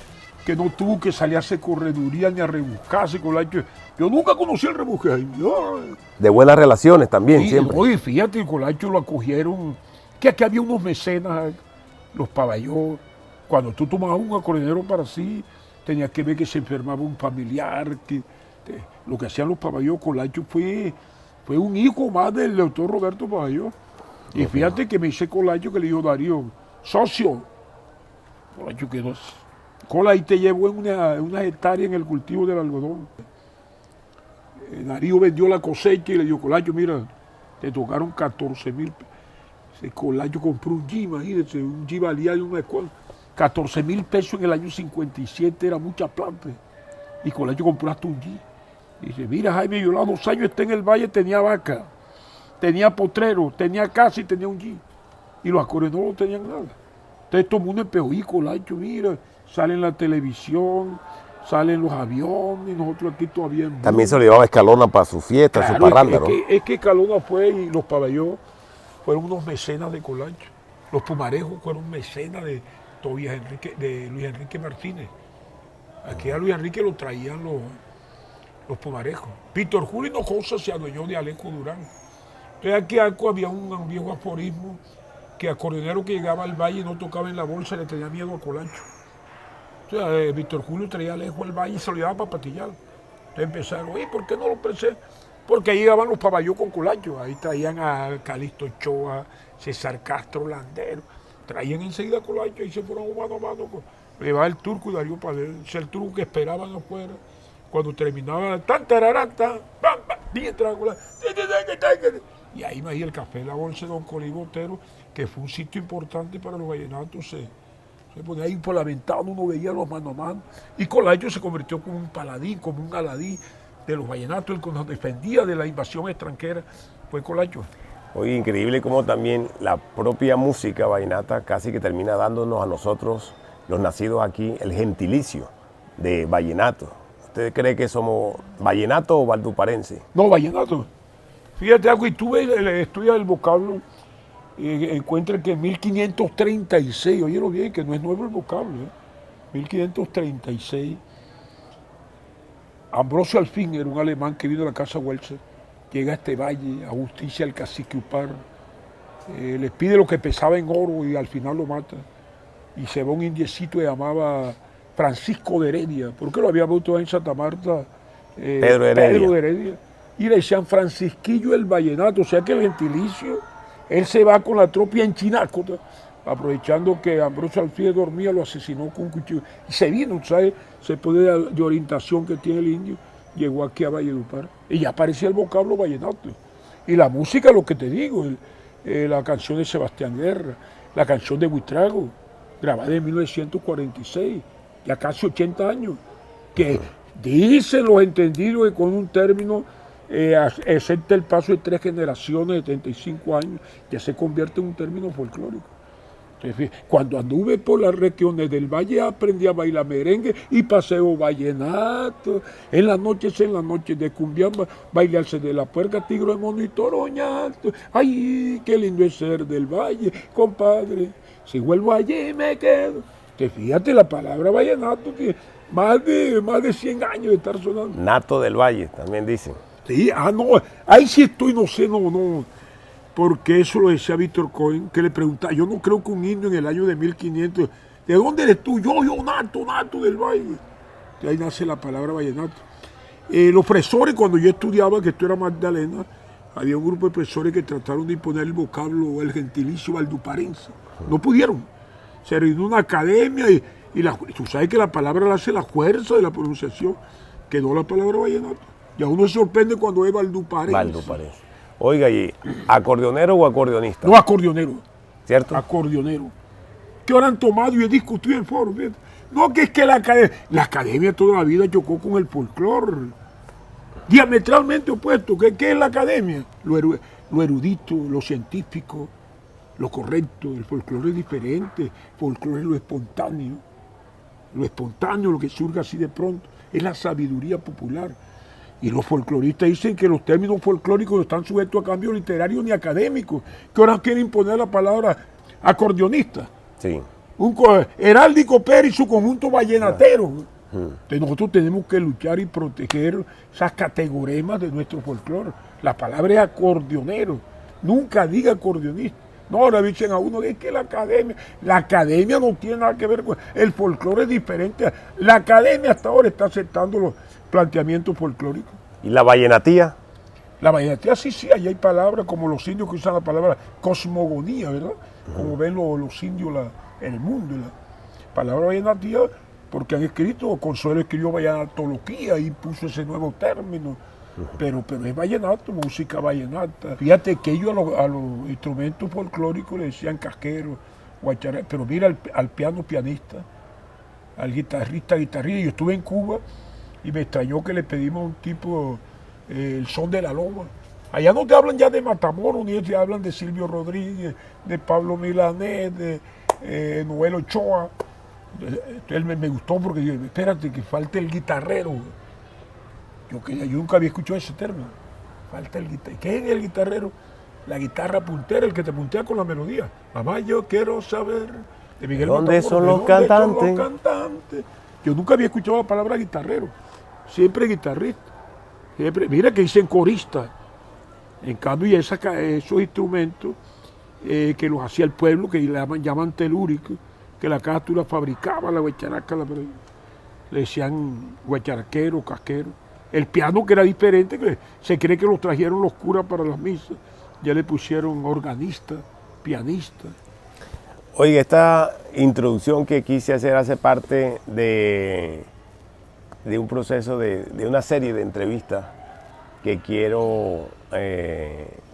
que no tuvo que salir a hacer correduría ni a rebuscarse, Colacho. Yo nunca conocí el rebusque. De buenas relaciones también, siempre. Oye, fíjate, el Colacho lo acogieron, que aquí había unos mecenas, los Paballó. Cuando tú tomabas un acordeonero para sí, tenías que ver que se enfermaba un familiar. Lo que hacían los Paballó, Colacho fue un hijo más del doctor Roberto Paballó. Y fíjate que me hice Colacho que le dijo Darío, socio. Colacho quedó. Cola, ahí te llevó en una hectárea en el cultivo del algodón. Darío vendió la cosecha y le dijo, Colacho, mira, te tocaron 14,000. Ese Colacho compró un G, imagínate, un G valía de una escuela. 14,000 pesos en el año 57 era mucha plata. Y Colacho compró hasta un G. Dice, mira, Jaime, yo a los 2 años esté en el valle, tenía vaca, tenía potrero, tenía casa y tenía un G. Y los acordeoneros no tenían nada. Entonces todo el mundo empezó, y Colacho, mira, sale en la televisión, salen los aviones, nosotros aquí todavía... También se lo llevaba Escalona para su fiesta, Claro, su parranda, ¿no? Es que Escalona fue y los Paballó fueron unos mecenas de Colacho. Los Pumarejos fueron mecenas de Luis Enrique Martínez. Aquí a Luis Enrique lo traían los Pumarejos. Víctor Julio Hinojosa se adueñó de Alejo Durán. Entonces aquí había un viejo aforismo que acordeonero que llegaba al valle y no tocaba en la bolsa le tenía miedo a Colacho. Entonces Víctor Julio traía a Alejo al valle y se lo llevaba para patillar. Entonces empezaron, oye, ¿por qué no lo pensé? Porque ahí llegaban los Paballó con Colacho. Ahí traían a Calixto Ochoa, César Castro, Landero. Traían enseguida a Colacho y se fueron mano a mano. Lo llevaba el Turco y Darío Padel. Ese el Turco que esperaban afuera. Cuando terminaba, tan tararata, bam, bam, y entraba Colacho. Y ahí me dio el café de la bolsa de Don Colí Botero, que fue un sitio importante para los vallenatos. Se ponía ahí por la ventana, uno veía los mano a mano. Y Colacho se convirtió como un paladín, como un aladí de los vallenatos, el que nos defendía de la invasión extranjera, fue Colacho. Oye, increíble cómo también la propia música vallenata casi que termina dándonos a nosotros, los nacidos aquí, el gentilicio de vallenato. ¿Usted cree que somos vallenato o valduparense? No, vallenato. Fíjate algo, y tú estudias el vocablo, encuentras que en 1536, óyelo bien, que no es nuevo el vocablo, 1536, Ambrosio Alfín, un alemán que vino a la casa Welser, llega a este valle, a justicia al cacique Upar, les pide lo que pesaba en oro y al final lo mata. Y se va un indiecito que llamaba Francisco de Heredia, porque lo había vuelto en Santa Marta, Pedro de Heredia. Y le decían Francisquillo el Vallenato, o sea que el gentilicio, él se va con la tropa en Chinácota, aprovechando que Ambrosio Alfín dormía, lo asesinó con un cuchillo. Y se vino, ¿sabes? Se puede de orientación que tiene el indio, llegó aquí a Valledupar. Y ya aparecía el vocablo vallenato. Y la música, lo que te digo, la canción de Sebastián Guerra, la canción de Buitrago, grabada en 1946, ya casi 80 años, que dicen los entendidos que con un término, excepto el paso de 3 generaciones de 35 años, ya se convierte en un término folclórico. Entonces, cuando anduve por las regiones del valle aprendí a bailar merengue y paseo vallenato. En las noches de Cumbiamba, bailarse de la puerca, tigre, mono y toroñato. Ay, qué lindo es ser del valle, compadre. Si vuelvo allí me quedo. Te fíjate la palabra vallenato, que más de 100 años de estar sonando. Nato del Valle, también dicen. Sí, no, ahí sí estoy, no sé, no. Porque eso lo decía Víctor Cohen, que le preguntaba, yo no creo que un indio en el año de 1500, ¿de dónde eres tú? Yo, nato del valle. De ahí nace la palabra vallenato. Los profesores, cuando yo estudiaba, que esto era Magdalena, había un grupo de profesores que trataron de imponer el vocablo, el gentilicio valduparense. No pudieron. Se reunió una academia y tú sabes que la palabra la hace la fuerza de la pronunciación. Quedó la palabra vallenato. Y a uno se sorprende cuando es valduparense. Valduparense. Oiga, ¿y acordeonero o acordeonista? No, acordeonero. ¿Cierto? Acordeonero. Que ahora han tomado y he discutido en foros. No, que es que la academia toda la vida chocó con el folclore. Diametralmente opuesto. ¿Qué es la academia? Lo erudito, lo científico, lo correcto. El folclore es diferente. El folclore es lo espontáneo. Lo que surge así de pronto. Es la sabiduría popular. Y los folcloristas dicen que los términos folclóricos no están sujetos a cambios literarios ni académicos, que ahora quieren imponer la palabra acordeonista. Sí. Heráldico Pérez y su conjunto vallenatero. Entonces nosotros tenemos que luchar y proteger esas categoremas de nuestro folclore. La palabra es acordeonero, nunca diga acordeonista. No, ahora dicen a uno es que la academia no tiene nada que ver con el folclore, es diferente. La academia hasta ahora está aceptando los planteamientos folclóricos. ¿Y la vallenatía? La vallenatía sí, ahí hay palabras como los indios que usan la palabra cosmogonía, ¿verdad? Como ven los indios en el mundo. La palabra vallenatía, porque han escrito, Consuelo escribió vallenatología y puso ese nuevo término. Pero es vallenato, música vallenata. Fíjate que ellos a los instrumentos folclóricos le decían casquero, guachara, pero mira al pianista, al guitarrista. Yo estuve en Cuba y me extrañó que le pedimos a un tipo el son de la loma. Allá no te hablan ya de Matamoros, ni te hablan de Silvio Rodríguez, de Pablo Milanés, de Noel Ochoa. Entonces me gustó porque dije, espérate, que falte el guitarrero. Yo nunca había escuchado ese término. Falta el guitarrero. ¿Qué es el guitarrero? La guitarra puntera, el que te puntea con la melodía. Mamá, yo quiero saber de Miguel ¿Dónde Matamoros, son los cantantes? Yo nunca había escuchado la palabra guitarrero. Siempre guitarrista. Siempre, mira que dicen corista. En cambio, y esos instrumentos que los hacía el pueblo, que llaman telúricos, que la casa tú la fabricaba, la guacharaca, le decían guacharaquero, casquero. El piano, que era diferente, que se cree que lo trajeron los curas para las misas, ya le pusieron organista, pianista. Oye, esta introducción que quise hacer hace parte de un proceso, de una serie de entrevistas que quiero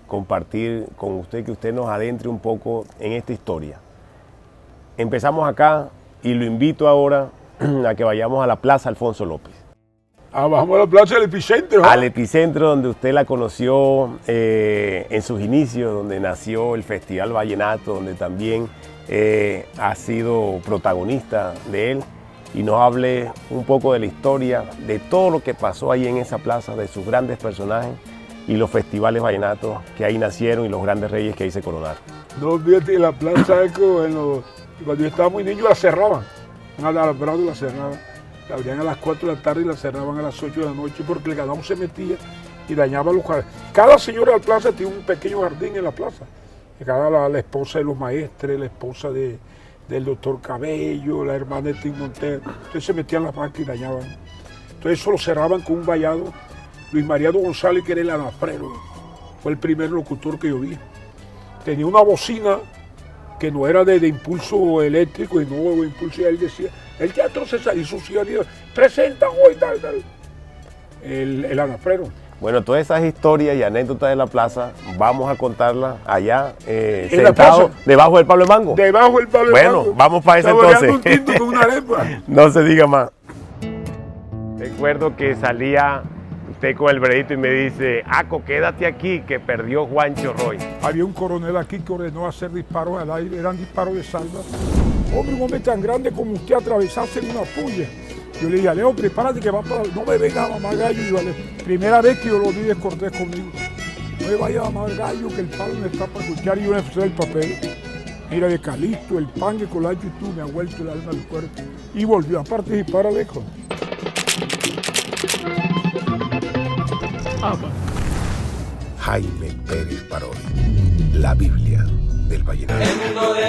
compartir con usted, que usted nos adentre un poco en esta historia. Empezamos acá y lo invito ahora a que vayamos a la Plaza Alfonso López. Vamos a la plaza del Epicentro. Al Epicentro, donde usted la conoció en sus inicios, donde nació el Festival Vallenato, donde también ha sido protagonista de él, y nos hable un poco de la historia, de todo lo que pasó ahí en esa plaza, de sus grandes personajes y los festivales vallenatos que ahí nacieron y los grandes reyes que ahí se coronaron. No, fíjate, la plaza cuando yo estaba muy niño la cerraban, a la Brado la cerraban. La abrían a las 4 de la tarde y la cerraban a las 8 de la noche porque el ganado se metía y dañaba los jardines. Cada señora de la plaza tiene un pequeño jardín en la plaza. La esposa de los maestres, la esposa del doctor Cabello, la hermana de Tim Montero. Entonces se metían las vacas y dañaban. Entonces eso lo cerraban con un vallado. Luis Mariano González, que era el anafrero, fue el primer locutor que yo vi. Tenía una bocina que no era de impulso eléctrico y no de impulso, y él decía, el teatro César y sus hijos presenta hoy tal, el anafrero. Bueno, todas esas historias y anécdotas de la plaza vamos a contarlas allá, sentados debajo del palo de mango. Debajo del palo de mango. Bueno, vamos para ese entonces. Un tinto con una arepa. No se diga más. Recuerdo que salía usted con el veredito y me dice, Aco, quédate aquí, que perdió Juancho Roy. Había un coronel aquí que ordenó hacer disparos al aire, eran disparos de salva. Hombre, un hombre tan grande como usted atravesarse en una puya. Yo le dije, Leo, prepárate que va para... No me venga a mamar gallo. Y vale, primera vez que yo lo vi descortés conmigo. No me vaya a mamar gallo, que el palo me está para escuchar. Y yo le puse el papel. Mira, de Calixto, el pan que con la YouTube me ha vuelto el alma al cuerpo. Y volvió a participar a lejos. Jaime Pérez Parodi, la Biblia del Vallenato. El mundo de